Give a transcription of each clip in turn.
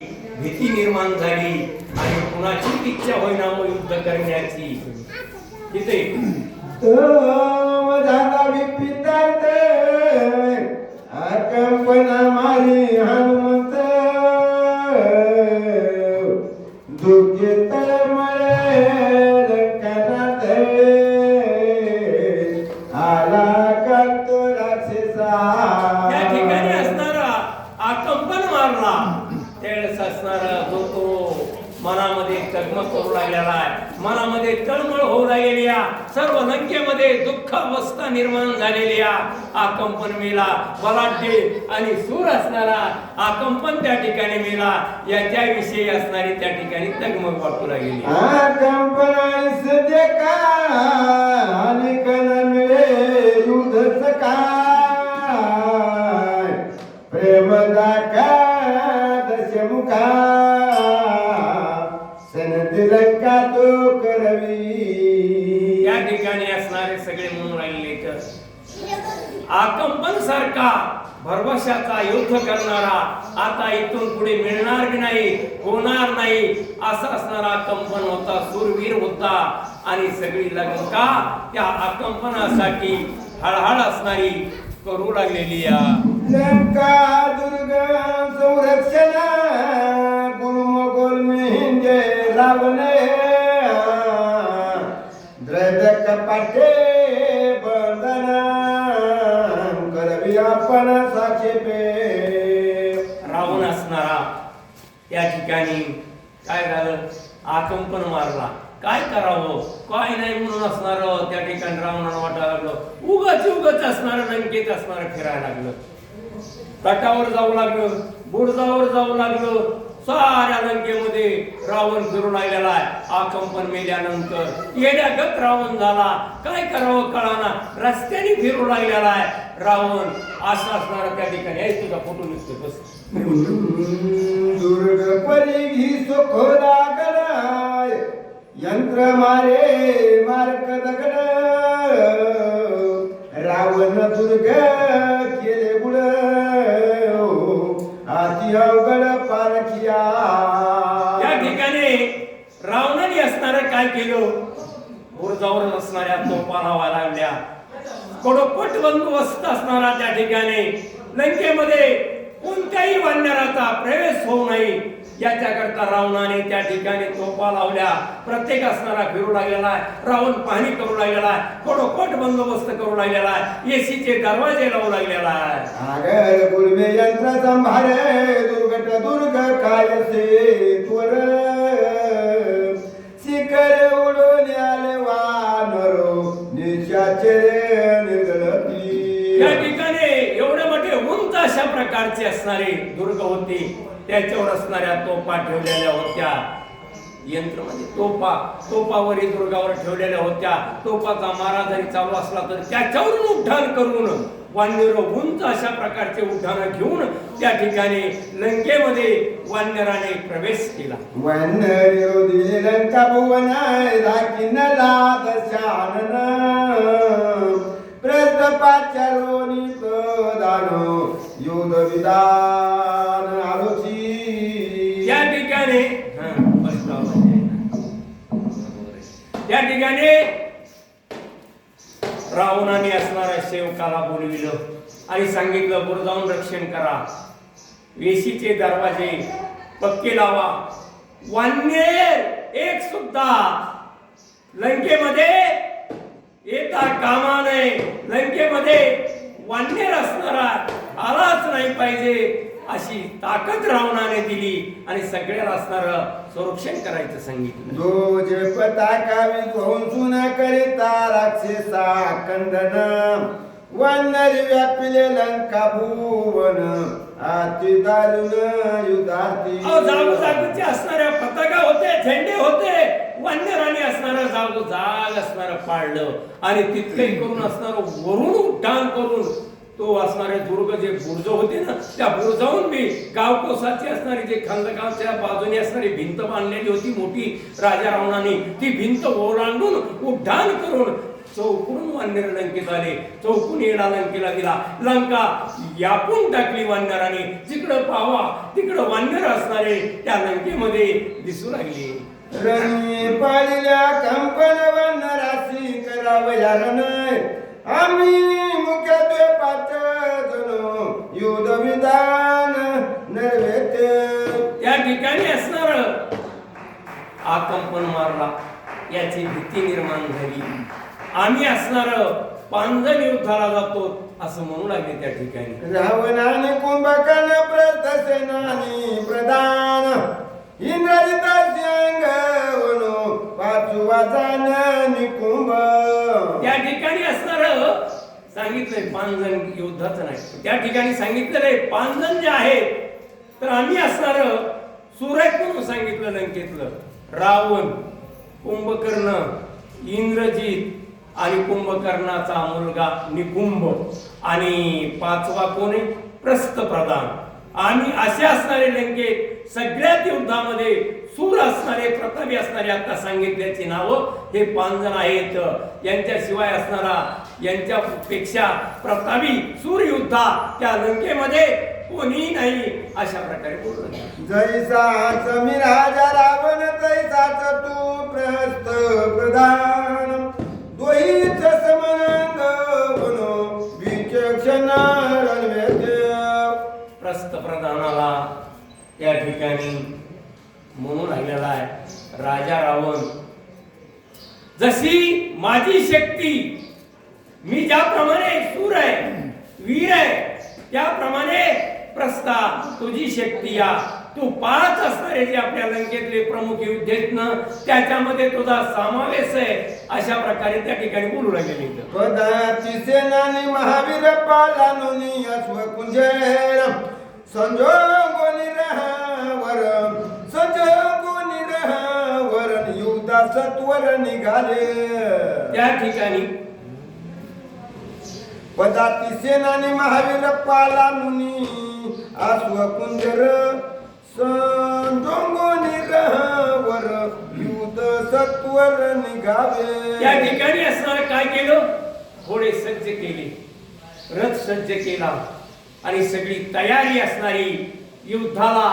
भीती निर्माण झाली आणि कुणाची इच्छा होईना युद्ध करण्याची. तिथे झाला विपितात कंपना मारी हनुमंत दुःखे तळमळे लंकनात आला कातो राक्षसा. त्या ठिकाणी असणारा आकंपन मारला त्यावेळेस असणारा जो तो मनामध्ये तगमग करू लागलेला आहे, मनामध्ये तळमळ होऊ लागलेली आहे, सर्व लंकेमध्ये दुःख अवस्था निर्माण झालेली आहे. आकंपन मेला, बलाढ्य आणि सूर असणारा आकंपन त्या ठिकाणी मेला. याच्याविषयी असणारी त्या ठिकाणी तगमग वाटू लागलेली. आकंपन सध्या का आणि कण मिळे युद्धच काय प्रेम दाखा दशमुखा लंका तो करवी. या ठिकाणी असणारे सगळे म्हणून राहिले तर आकंपन सारखा भरवशाचा युद्ध करणारा आता इथून पुढे मिळणार की नाही, होणार नाही असा असणारा आकंपन होता, सूरवीर होता. आणि सगळी लंका त्या आकंपनासाठी हळहळ असणारी करू लागलेली लंका दुर्ग संरक्षण गुरुमोगोल मेहंदे रावणे द्रज कपाटे बंधन करवी आपण साक्षेपे. रावण असणारा त्या ठिकाणी काय झालं, आकंपन मारला. काय करावं काय नाही म्हणून असणार त्या ठिकाणी रावणाला वाटायला लागलं, उगाच असणार लंकेत असणार फिरायला लागलं, तटावर जाऊ लागलं, बुरुजावर जाऊ लागलं. साऱ्या लंकेमध्ये रावण फिरू लागलेला आहे. आकंपन मेल्यानंतर येड्यागत रावण झाला, काय करावं कळाना, रस्त्याने फिरू लागलेला आहे रावण. असं असणारा त्या ठिकाणी आहे. तुझा फोटो निघतो बस. दुर्ग परी घी सुख लागलाय यंत्र मारे मार्क दगड रावण दुर्ग केले गुळ आती अवघड पारखिया. त्या ठिकाणी रावणाने असणारं काय केलं, बुरुजावर असणाऱ्या तोफा लावा लागल्या, कडोपट बंदोबस्त असणारा त्या ठिकाणी लंकेमध्ये कोणत्याही वानराचा प्रवेश होऊ नये याच्याकरता रावणाने त्या ठिकाणी तोफा लावल्या. प्रत्येक असणारा फिरू लागलेला आहे, रावण पाहणी करू लागलेला आहे, कडोपट बंदोबस्त करू लागलेला आहे, एसीचे दरवाजे लावू लागलेला आहे. आगर गुलमे यंत्र संभारे दुर्गट दुर्ग कायसे त्वर शिखर उडून आले वानरो निशाचे निर्गळती. या ठिकाणी एवढे मोठे उंच अशा प्रकारचे असणारे दुर्ग होते, त्याच्यावर असणाऱ्या तोफा ठेवलेल्या होत्या. यंत्र म्हणजे तोफावरील दुर्गावर ठेवलेल्या होत्या. तोफाचा मारा जरी चालू असला तर त्याच्यावरून उड्डाण करून वानर उंच अशा प्रकारचे उड्डाण घेऊन त्या ठिकाणी लंकेमध्ये वानराने प्रवेश केला. वानर दिले लंका भुवन राखीन लाद शानन प्रस्थपाचारोनी प्रदानो युद्ध विधान आलोची. त्या ठिकाणी त्या ठिकाणी रावणाने असणाऱ्या सेवकाला बोलविलं आणि सांगितलं, बुरुजाहून रक्षण करा, वेशीचे दरवाजे पक्के लावा, वानर एक सुद्धा लंकेमध्ये येता कामा नये, लंकेमध्ये वानर असणारा आलाच नाही पाहिजे अशी ताकद रावणाने दिली आणि सगळ्याला असणार संरक्षण करायचं सांगितलं. जो जे पताका विध्वंसून करिता राक्षसा खंडन वानरी व्यापिले लंका भुवन आती दारुण युधाती. जागोजागीचे असणाऱ्या पताका होते, झेंडे होते, वानराने असणारं जागोजाग असणारं पाळलं आणि तिथले करून असणारं वरून उड्डाण करून तो असणारे दुर्ग जे बुर्ज होते ना, त्या बुर्जाहून मी गावकोसाची असणारी जे खंदकाच्या बाजूने असणारी भिंत बांधलेली होती मोठी राजा रावणाने, ती भिंत ओलांडून उड्डाण करून चौकडून वानर लंकेत आले, चौकून येडा लंकेला गेला, लंका यापून टाकली वानराने, जिकडं पाहावा तिकडं वानर असणारे त्या लंकेमध्ये दिसू लागले. रणी पाळल्या कंपन वनराशी करावया रण, आम्ही मुख्यत्वे पाच जण युद्ध विधान नैवेद्य. त्या ठिकाणी असणार आकंपन मारला, याची भीती निर्माण झाली. आम्ही असणार 5 जण युद्धाला जातो असं म्हणू लागले. त्या ठिकाणी रावणाने कुंभकर्ण प्रस्थसेनानी प्रधान, इंद्रजिताची अंगवनो पाचवा जाण निकुंभ. त्या ठिकाणी असणार सांगितलंय 5 जण युद्धाचं नाही, त्या ठिकाणी सांगितलेलं 5 जण जे आहेत तर आम्ही असणार सुरेख म्हणून सांगितलं लंकेतलं. रावण, कुंभकर्ण, इंद्रजित आणि कुंभकर्णाचा मुलगा निकुंभ आणि 5वा कोण आहे प्रस्थप्रधान. आणि असे असणारे लंकेत सगळ्यात युद्धामध्ये सूर असणारे, प्रतापी असणारे आता सांगितल्याची नावं हे 5 जण आहेत. यांच्याशिवाय असणारा, यांच्यापेक्षा प्रतापी सूर युद्धा त्या लंकेमध्ये कोणी नाही अशा प्रकारे बोललो. जैसाच मी राजा रावण तैसाच तू प्रस्थ प्रधान, दोहीच समनंग वनो विचक्षण रणवेद्य. प्रस्थप्रधानाला त्या ठिकाणी म्हणून राहिलेला आहे, राजा रावण जशी माझी शक्ती, मी ज्याप्रमाणे सूर आहे, वीर आहे, त्याप्रमाणे प्रस्था तुझी शक्ती या. तू 5 असणारे जे आपल्या लंकेतले प्रमुख युद्धेतन त्याच्यामध्ये तुझा समावेश आहे अशा प्रकारे त्या ठिकाणी बोलू लागले. पदाती सेनानी महावीर पालानुनी अश्वकुंजेर, संजोगोनी रहावर संजोगोनी रहावर युद्धा सत्वर निघाले. त्या ठिकाणी पदाती सेनानी महावीर पालानुनी अश्वकुंजर, संजोगोनी रहावर युद्ध सत्वर निघावे. त्या ठिकाणी असणार काय केलं, घोडे सज्ज केले, रथ सज्ज केला आणि सगळी तयारी असणारी युद्धाला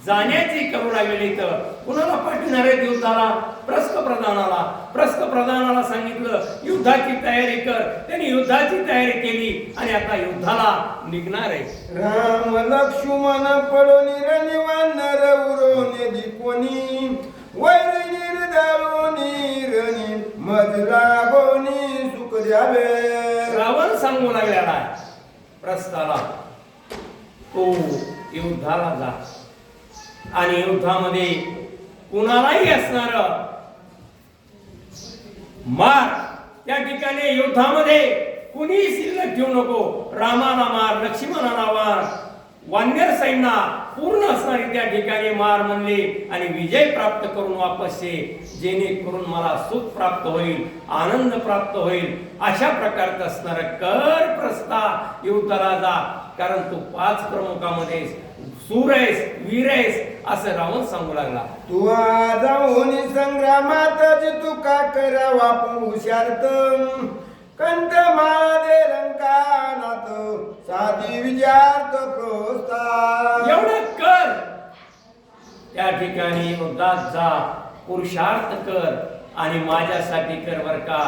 जाण्याची करू लागलेली. तर कुणाला पाठवणार आहेत युद्धाला, प्रस्थप्रधानाला. प्रस्थप्रधानाला सांगितलं युद्धाची तयारी कर, त्यांनी युद्धाची तयारी केली आणि आता युद्धाला निघणार आहे. राम लक्ष्मण पडोनी रणिवानर उरोने दीपोनी, वैरणीर दारोनी रणी मजरागोनी सुख द्यावे. रावण सांगू लागलेला आहे प्रस्थाला, तो युद्धाला जा आणि युद्धामध्ये कुणालाही असणार मार. त्या ठिकाणी युद्धामध्ये कुणी शिल्लक ठेवू नको. रामाला मार, लक्ष्मणाला मार, वानर सैन्य पूर्ण असणारी त्या ठिकाणी मार म्हणले आणि विजय प्राप्त करून वापस ये, जेणेकरून मला सुख प्राप्त होईल, आनंद प्राप्त होईल अशा प्रकारचं असणार कर प्रस्था युद्धाला जा. कारण तू 5 प्रमुखामध्ये सूर आहेस, वीर आहेस असं रावण सांगू लागला. तू जाऊन संग्रामात तू का करा वापू हुशार्थ, कंठ मादे रंकानात साधी विचारत प्रोत्साह. एवढं कर, त्या ठिकाणी युद्धात जा, पुरुषार्थ कर आणि माझ्यासाठी कर बर का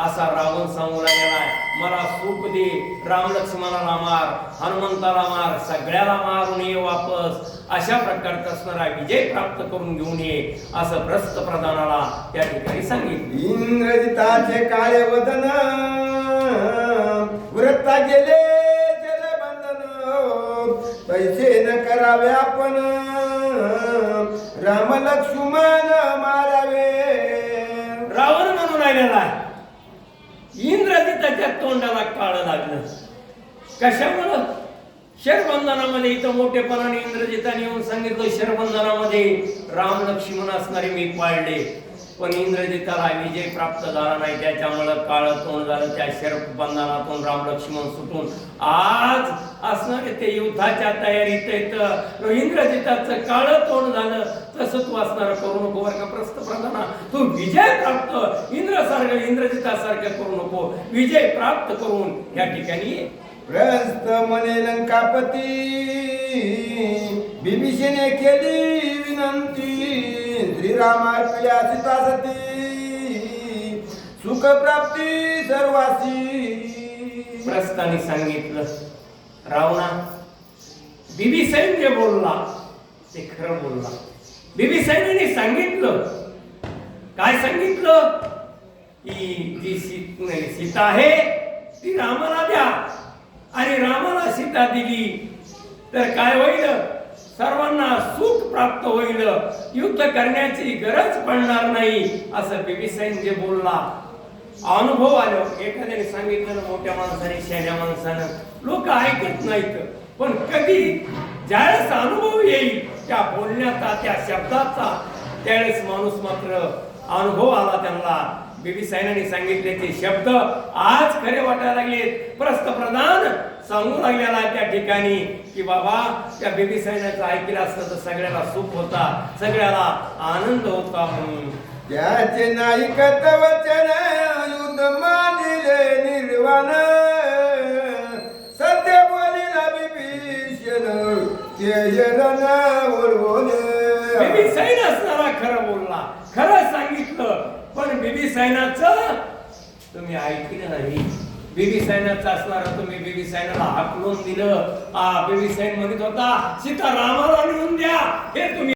असा रावण सांगू लागलेला आहे. मला सुख दे, राम लक्ष्मणाला मार, हनुमंताला मार, सगळ्याला मारून ये वापस अशा प्रकारचा असणारा विजय प्राप्त करून घेऊन ये असं प्रस्थप्रधानाला त्या ठिकाणी सांगितले. इंद्रजिताचे काळे वदन व्रता गेले जलबंधन, पैसे न करावे आपण राम लक्ष्मण मारावे. रावण म्हणून राहिलेला आहे. इंद्रजिताच्या तोंडाला काळं लागलं. कशामुळं? शरबंधनामध्ये इथं मोठेपणाने इंद्रजिताने येऊन सांगितलं, शरबंधनामध्ये राम लक्ष्मण असणारे मी पाळले. पण इंद्रजिताला विजय प्राप्त झाला नाही, त्याच्यामुळं काळं तोंड झालं. त्या शर्प बंधनातून राम लक्ष्मण सुटून आज असणारे ते युद्धाच्या तयारीत येत. इंद्रजिताचं काळं तोंड झालं. तसं तू असणार करू नको बरं का प्रस्थप्रधाना. तू विजय प्राप्त इंद्रजितासारखं करू नको. विजय प्राप्त करून या ठिकाणी ये. प्रस्थ म्हणे लंकापती बिभीषणे केली विनंती. श्रीरामा पिल्या सीतासती सुख प्राप्ती सर्वासी. प्रस्थानी सांगितलं रावणा बिभीषण जे बोलला ते खरं बोलला. बिभीषणाने सांगितलं काय सांगितलं की जी सीता आहे ती रामाला द्या आणि रामाला सीता दिली तर काय होईल सर्वांना सुख प्राप्त होईल. युद्ध करण्याची गरज पडणार नाही असं बिभीषण जे बोलला. अनुभव आलो एखाद्याने सांगितलं मोठ्या माणसाने शहाण्या माणसानं लोक ऐकत नाहीत पण कधी ज्यावेळेस अनुभव येईल त्या बोलण्याचा त्या शब्दाचा त्यावेळेस माणूस मात्र अनुभव आला त्यांना. बिभीषणाने सांगितल्याचे शब्द आज खरे वाटायला लागलेत. प्रस्थप्रधान सांगू लागलेला त्या ठिकाणी की बाबा त्या बिभीषणाचं ऐकलं असतं तर सगळ्याला सुख होता, सगळ्याला आनंद होता. म्हणून त्याचे नाही वचन युद्ध मानिले निर्वाण. सत्य बोलिला बिभीषण ते रण ओळवले. बिभीषण असणारा खरं बोलला, खरं सांगितलं. पण बिभीषणाचं तुम्ही ऐकलं नाही. बिभीषणाचं असणारा तुम्ही बिभीषणाला हाकलून दिलं. बिभीषण म्हणत होता सीता रामाला नेऊन द्या हे तुम्ही